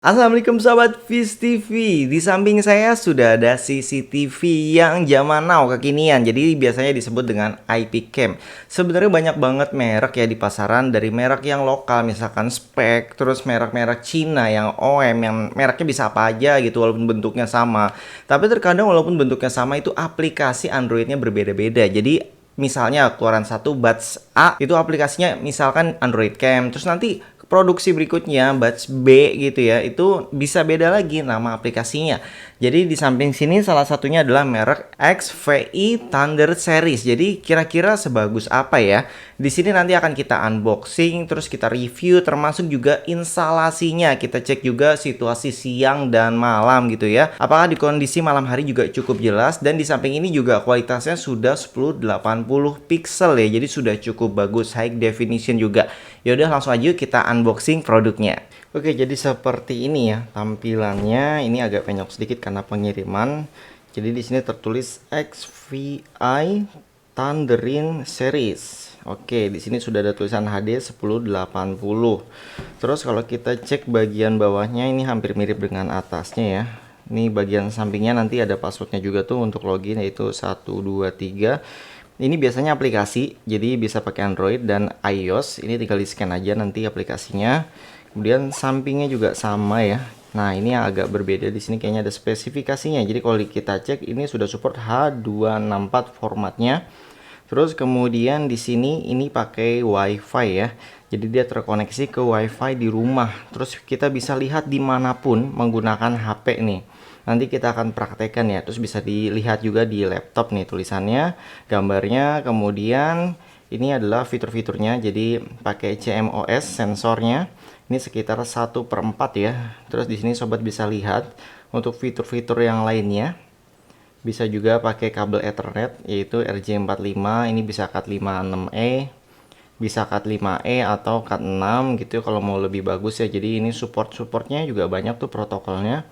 Assalamualaikum sahabat Viz TV. Di samping saya sudah ada CCTV yang zaman now kekinian. Jadi biasanya disebut dengan IP cam. Sebenarnya banyak banget merek ya di pasaran, dari merek yang lokal misalkan spek, terus merek-merek Cina yang OEM yang mereknya bisa apa aja gitu walaupun bentuknya sama. Tapi terkadang walaupun bentuknya sama itu aplikasi Androidnya berbeda-beda. Jadi misalnya keluaran satu Buds A itu aplikasinya misalkan Android Cam, terus nanti produksi berikutnya batch B gitu ya, itu bisa beda lagi nama aplikasinya. Jadi di samping sini salah satunya adalah merek XVI Thunder Series. Jadi kira-kira sebagus apa ya? Di sini nanti akan kita unboxing, terus kita review, termasuk juga instalasinya. Kita cek juga situasi siang dan malam gitu ya. Apakah di kondisi malam hari juga cukup jelas, dan di samping ini juga kualitasnya sudah 1080 pixel ya. Jadi sudah cukup bagus, high definition juga. Yaudah langsung aja kita unboxing produknya. Oke, jadi seperti ini ya tampilannya. Ini agak penyok sedikit karena pengiriman. Jadi di sini tertulis XVI Thunderin Series. Oke, di sini sudah ada tulisan HD 1080. Terus kalau kita cek bagian bawahnya ini hampir mirip dengan atasnya ya. Ini bagian sampingnya nanti ada passwordnya juga tuh untuk login, yaitu 123. Ini biasanya aplikasi, jadi bisa pakai Android dan iOS. Ini tinggal di scan aja nanti aplikasinya. Kemudian sampingnya juga sama ya. Nah, ini yang agak berbeda di sini kayaknya ada spesifikasinya. Jadi kalau kita cek ini sudah support H264 formatnya. Terus kemudian di sini ini pakai WiFi ya. Jadi dia terkoneksi ke WiFi di rumah. Terus kita bisa lihat dimanapun menggunakan HP nih. Nanti kita akan praktekkan ya. Terus bisa dilihat juga di laptop nih tulisannya, gambarnya. Kemudian ini adalah fitur-fiturnya. Jadi pakai CMOS sensornya. Ini sekitar 1/4 ya. Terus di sini sobat bisa lihat untuk fitur-fitur yang lainnya. Bisa juga pakai kabel Ethernet yaitu RJ45. Ini bisa Cat56e, bisa Cat5e atau Cat6 gitu kalau mau lebih bagus ya. Jadi ini supportnya juga banyak tuh protokolnya.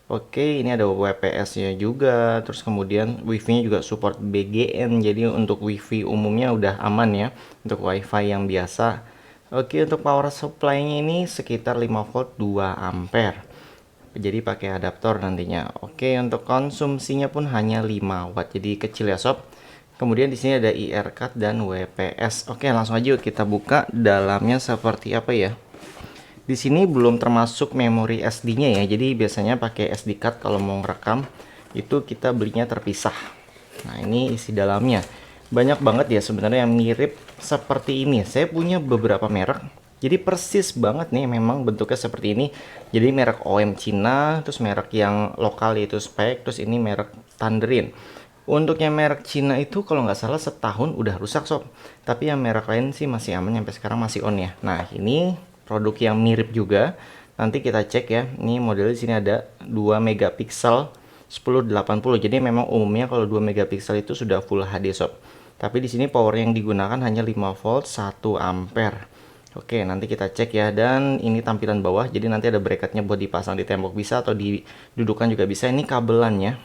Oke, ini ada WPS nya juga. Terus kemudian WiFi nya juga support BGN. Jadi untuk WiFi umumnya udah aman ya. Untuk WiFi yang biasa. Oke, untuk power supply nya ini sekitar 5 volt 2 ampere. Jadi pakai adaptor nantinya. Oke, untuk konsumsinya pun hanya 5 watt. Jadi kecil ya sob. Kemudian di sini ada IR card dan WPS. Oke, langsung aja yuk kita buka dalamnya seperti apa ya. Di sini belum termasuk memori SD-nya ya. Jadi biasanya pakai SD card kalau mau ngerekam itu kita belinya terpisah. Nah, ini isi dalamnya. Banyak banget ya sebenarnya yang mirip seperti ini. Saya punya beberapa merek. Jadi persis banget nih memang bentuknya seperti ini. Jadi merek OEM Cina, terus merek yang lokal yaitu Spek, terus ini merek Thunderin. Untuk yang merek Cina itu kalau nggak salah setahun udah rusak sob. Tapi yang merek lain sih masih aman, sampai sekarang masih on ya. Nah, ini produk yang mirip juga. Nanti kita cek ya. Ini modelnya di sini ada 2 megapiksel 1080. Jadi memang umumnya kalau 2 megapiksel itu sudah full HD sob. Tapi di sini power yang digunakan hanya 5 volt 1 ampere. Oke, nanti kita cek ya. Dan ini tampilan bawah. Jadi nanti ada bracketnya buat dipasang di tembok bisa atau didudukan juga bisa. Ini kabelannya.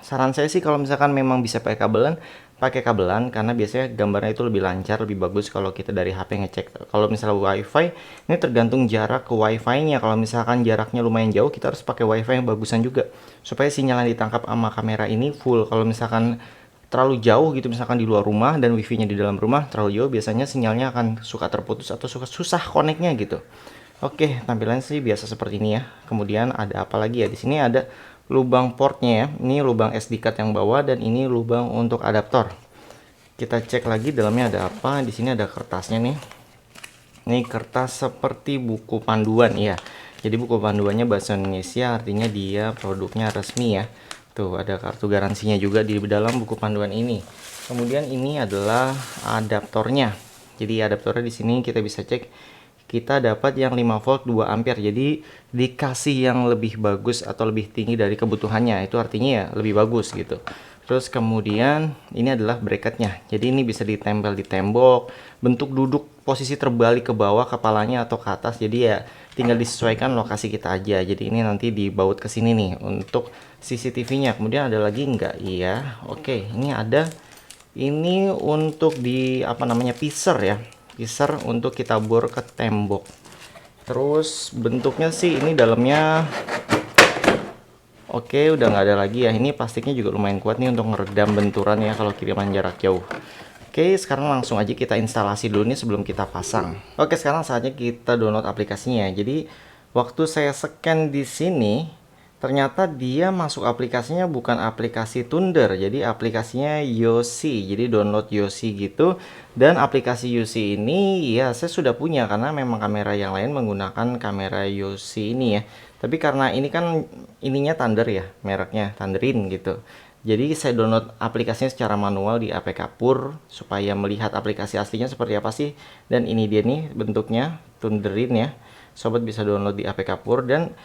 Saran saya sih kalau misalkan memang bisa pakai kabelan karena biasanya gambarnya itu lebih lancar, lebih bagus kalau kita dari HP ngecek. Kalau misalnya WiFi, ini tergantung jarak ke WiFi-nya. Kalau misalkan jaraknya lumayan jauh, kita harus pakai WiFi yang bagusan juga supaya sinyal yang ditangkap sama kamera ini full. Kalau misalkan terlalu jauh gitu, misalkan di luar rumah dan wifi-nya di dalam rumah terlalu jauh, biasanya sinyalnya akan suka terputus atau suka susah koneknya gitu. Oke, tampilannya sih biasa seperti ini ya. Kemudian ada apa lagi ya? Di sini ada lubang portnya ya. Ini lubang SD card yang bawah dan ini lubang untuk adaptor. Kita cek lagi dalamnya ada apa. Di sini ada kertasnya nih. Ini kertas seperti buku panduan ya. Jadi buku panduannya bahasa Indonesia, artinya dia produknya resmi ya. Tuh ada kartu garansinya juga di dalam buku panduan ini. Kemudian ini adalah adaptornya. Jadi adaptornya di sini kita bisa cek, kita dapat yang 5 volt 2 ampere. Jadi dikasih yang lebih bagus atau lebih tinggi dari kebutuhannya. Itu artinya ya lebih bagus gitu. Terus kemudian ini adalah bracketnya. Jadi ini bisa ditempel di tembok, bentuk duduk posisi terbalik ke bawah kepalanya atau ke atas. Jadi ya tinggal disesuaikan lokasi kita aja. Jadi ini nanti dibaut ke sini nih untuk CCTV-nya. Kemudian ada lagi enggak? Iya. Oke, ini ada. Ini untuk di apa namanya, piser ya. Piser untuk kita bor ke tembok. Terus bentuknya sih ini dalamnya oke, udah nggak ada lagi ya. Ini plastiknya juga lumayan kuat nih untuk meredam benturan ya kalau kiriman jarak jauh. Oke, sekarang langsung aja kita instalasi dulu nih sebelum kita pasang. Oke, sekarang saatnya kita download aplikasinya ya. Jadi, waktu saya scan di sini, ternyata dia masuk aplikasinya bukan aplikasi Thunder, jadi aplikasinya Yosi. Jadi download Yosi gitu. Dan aplikasi Yosi ini ya saya sudah punya karena memang kamera yang lain menggunakan kamera Yosi ini ya. Tapi karena ini kan ininya Thunder ya, mereknya Thunderin gitu. Jadi saya download aplikasinya secara manual di APK Pur supaya melihat aplikasi aslinya seperti apa sih. Dan ini dia nih bentuknya, Thunderin ya. Sobat bisa download di APK Pur dan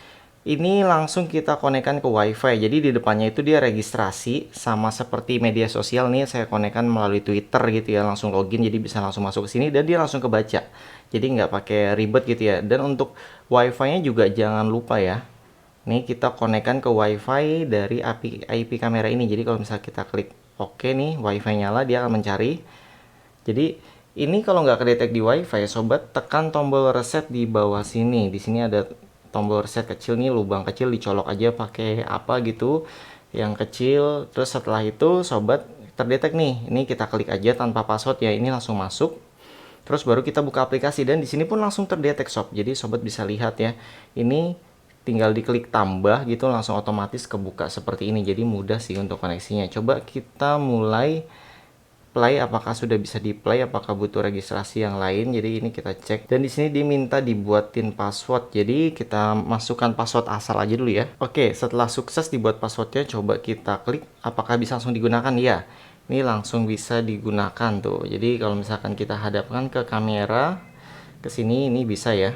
ini langsung kita konekkan ke WiFi. Jadi di depannya itu dia registrasi sama seperti media sosial nih saya konekkan melalui Twitter gitu ya, langsung login jadi bisa langsung masuk ke sini dan dia langsung kebaca. Jadi nggak pakai ribet gitu ya. Dan untuk WiFi-nya juga jangan lupa ya. Nih kita konekkan ke WiFi dari IP kamera ini. Jadi kalau misalnya kita klik OK nih, WiFi nyala, dia akan mencari. Jadi ini kalau nggak kedetek di WiFi, sobat tekan tombol reset di bawah sini. Di sini ada tombol reset kecil nih, lubang kecil, dicolok aja pakai apa gitu, yang kecil. Terus setelah itu sobat terdetek nih. Ini kita klik aja tanpa password ya. Ini langsung masuk. Terus baru kita buka aplikasi dan di sini pun langsung terdetek sob. Jadi sobat bisa lihat ya. Ini tinggal diklik tambah gitu langsung otomatis kebuka seperti ini. Jadi mudah sih untuk koneksinya. Coba kita mulai play, apakah sudah bisa di play, apakah butuh registrasi yang lain. Jadi ini kita cek dan di sini diminta dibuatin password. Jadi kita masukkan password asal aja dulu ya. Oke, setelah sukses dibuat passwordnya, coba kita klik apakah bisa langsung digunakan ya. Ini langsung bisa digunakan tuh. Jadi kalau misalkan kita hadapkan ke kamera ke sini ini bisa ya.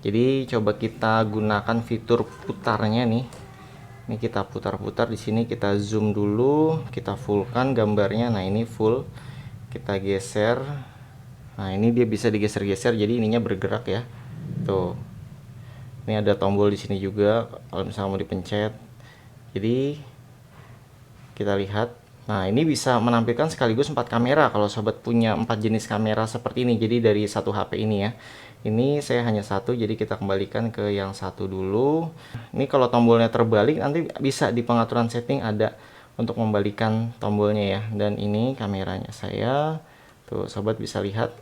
Jadi coba kita gunakan fitur putarnya nih. Ini kita putar-putar di sini, kita zoom dulu, kita fullkan gambarnya. Nah, ini full. Kita geser. Nah, ini dia bisa digeser-geser jadi ininya bergerak ya. Tuh. Ini ada tombol di sini juga kalau misalnya mau dipencet. Jadi kita lihat. Nah, ini bisa menampilkan sekaligus 4 kamera kalau sobat punya 4 jenis kamera seperti ini. Jadi dari satu HP ini ya. Ini saya hanya satu, jadi kita kembalikan ke yang satu dulu. Ini kalau tombolnya terbalik nanti bisa di pengaturan setting ada untuk membalikan tombolnya ya. Dan ini kameranya saya. Tuh, sobat bisa lihat.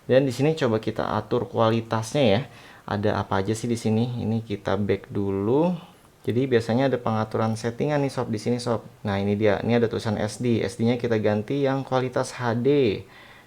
Dan di sini coba kita atur kualitasnya ya. Ada apa aja sih di sini? Ini kita back dulu. Jadi biasanya ada pengaturan settingan nih sob di sini sob. Nah, ini dia. Ini ada tulisan SD. SD-nya kita ganti yang kualitas HD.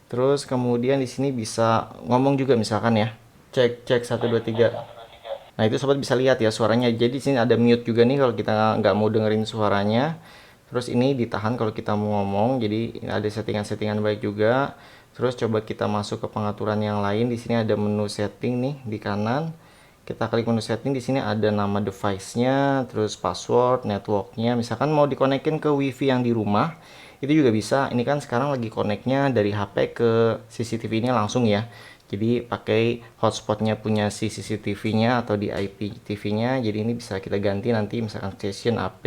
Terus kemudian di sini bisa ngomong juga misalkan ya. Cek cek 1 2 3. Nah, itu sobat bisa lihat ya suaranya. Jadi di sini ada mute juga nih kalau kita nggak mau dengerin suaranya. Terus ini ditahan kalau kita mau ngomong. Jadi ada settingan-settingan baik juga. Terus coba kita masuk ke pengaturan yang lain. Di sini ada menu setting nih di kanan. Kita klik menu setting, di sini ada nama device-nya, terus password, network-nya. Misalkan mau dikonekin ke WiFi yang di rumah, itu juga bisa. Ini kan sekarang lagi connect-nya dari HP ke CCTV-nya langsung ya. Jadi pakai hotspot-nya punya si CCTV-nya atau di IPTV-nya. Jadi ini bisa kita ganti nanti misalkan station AP.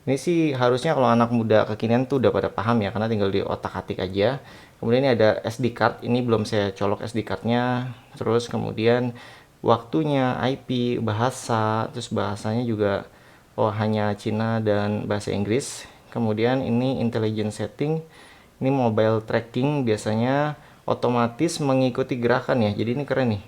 Ini sih harusnya kalau anak muda kekinian tuh udah pada paham ya, karena tinggal di otak-atik aja. Kemudian ini ada SD card, ini belum saya colok SD card-nya. Terus kemudian waktunya, IP, bahasa, terus bahasanya juga hanya Cina dan bahasa Inggris. Kemudian ini intelligence setting, ini mobile tracking biasanya otomatis mengikuti gerakan ya. Jadi ini keren nih.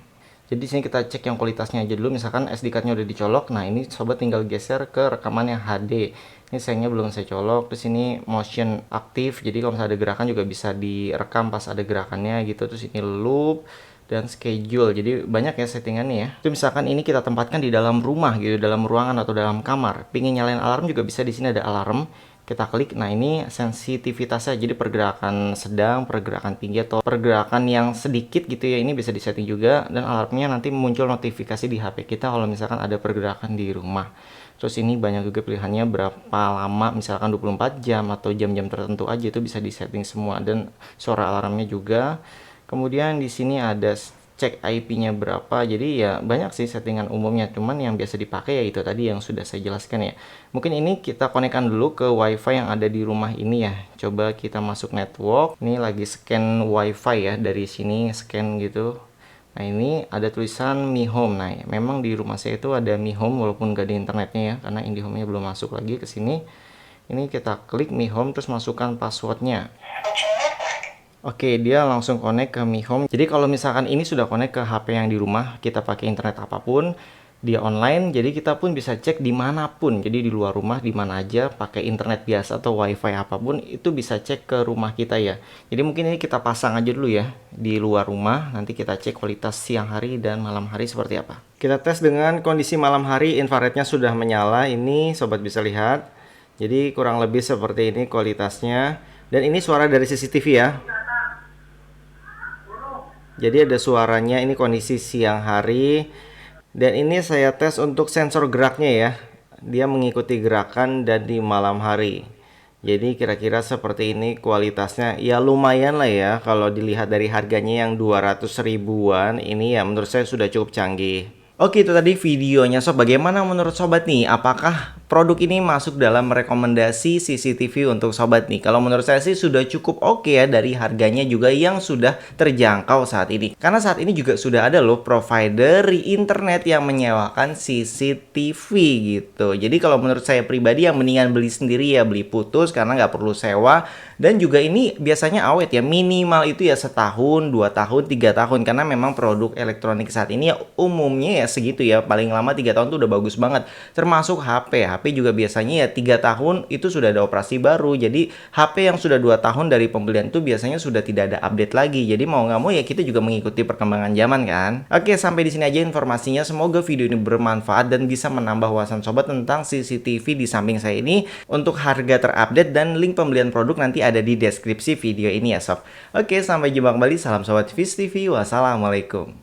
Jadi sini kita cek yang kualitasnya aja dulu. Misalkan SD card-nya udah dicolok. Nah, ini sobat tinggal geser ke rekaman yang HD. Ini sayangnya belum saya colok. Terus ini motion aktif. Jadi kalau misalnya ada gerakan juga bisa direkam pas ada gerakannya gitu. Terus ini loop dan schedule. Jadi banyak ya settingannya ya. Itu misalkan ini kita tempatkan di dalam rumah gitu, dalam ruangan atau dalam kamar. Pingin nyalain alarm juga bisa, di sini ada alarm. Kita klik. Nah, ini sensitivitasnya. Jadi pergerakan sedang, pergerakan tinggi atau pergerakan yang sedikit gitu ya. Ini bisa disetting juga dan alarmnya nanti muncul notifikasi di HP kita kalau misalkan ada pergerakan di rumah. Terus ini banyak juga pilihannya berapa lama, misalkan 24 jam atau jam-jam tertentu aja itu bisa disetting semua dan suara alarmnya juga. Kemudian di sini ada cek IP-nya berapa. Jadi ya banyak sih settingan umumnya, cuman yang biasa dipakai ya itu tadi yang sudah saya jelaskan ya. Mungkin ini kita konekkan dulu ke WiFi yang ada di rumah ini ya. Coba kita masuk network. Ini lagi scan WiFi ya, dari sini scan gitu. Nah, ini ada tulisan Mi Home. Nah, memang di rumah saya itu ada Mi Home walaupun gak ada internetnya ya, karena IndiHome-nya belum masuk lagi ke sini. Ini kita klik Mi Home terus masukkan passwordnya. Oke, dia langsung connect ke Mi Home. Jadi kalau misalkan ini sudah connect ke HP yang di rumah, kita pakai internet apapun, dia online, jadi kita pun bisa cek dimanapun. Jadi di luar rumah, di mana aja, pakai internet biasa atau wifi apapun, itu bisa cek ke rumah kita ya. Jadi mungkin ini kita pasang aja dulu ya, di luar rumah, nanti kita cek kualitas siang hari dan malam hari seperti apa. Kita tes dengan kondisi malam hari, infrarednya sudah menyala, ini sobat bisa lihat. Jadi kurang lebih seperti ini kualitasnya. Dan ini suara dari CCTV ya. Jadi ada suaranya, ini kondisi siang hari. Dan ini saya tes untuk sensor geraknya ya. Dia mengikuti gerakan dan di malam hari. Jadi kira-kira seperti ini kualitasnya. Ya lumayan lah ya. Kalau dilihat dari harganya yang 200 ribuan. Ini ya menurut saya sudah cukup canggih. Oke, itu tadi videonya sob. Bagaimana menurut sobat nih? Apakah produk ini masuk dalam rekomendasi CCTV untuk sobat nih? Kalau menurut saya sih sudah cukup oke ya, dari harganya juga yang sudah terjangkau saat ini. Karena saat ini juga sudah ada loh provider internet yang menyewakan CCTV gitu. Jadi kalau menurut saya pribadi yang mendingan beli sendiri ya, beli putus karena nggak perlu sewa. Dan juga ini biasanya awet ya, minimal itu ya setahun, 2 tahun, 3 tahun. Karena memang produk elektronik saat ini ya umumnya ya segitu ya, paling lama 3 tahun tuh udah bagus banget. Termasuk HP juga biasanya ya 3 tahun itu sudah ada operasi baru. Jadi HP yang sudah 2 tahun dari pembelian itu biasanya sudah tidak ada update lagi. Jadi mau nggak mau ya kita juga mengikuti perkembangan zaman kan. Oke, sampai di sini aja informasinya. Semoga video ini bermanfaat dan bisa menambah wawasan sobat tentang CCTV di samping saya ini. Untuk harga terupdate dan link pembelian produk nanti ada di deskripsi video ini ya sob. Oke, sampai jumpa kembali. Salam sobat Viz TV. Wassalamualaikum.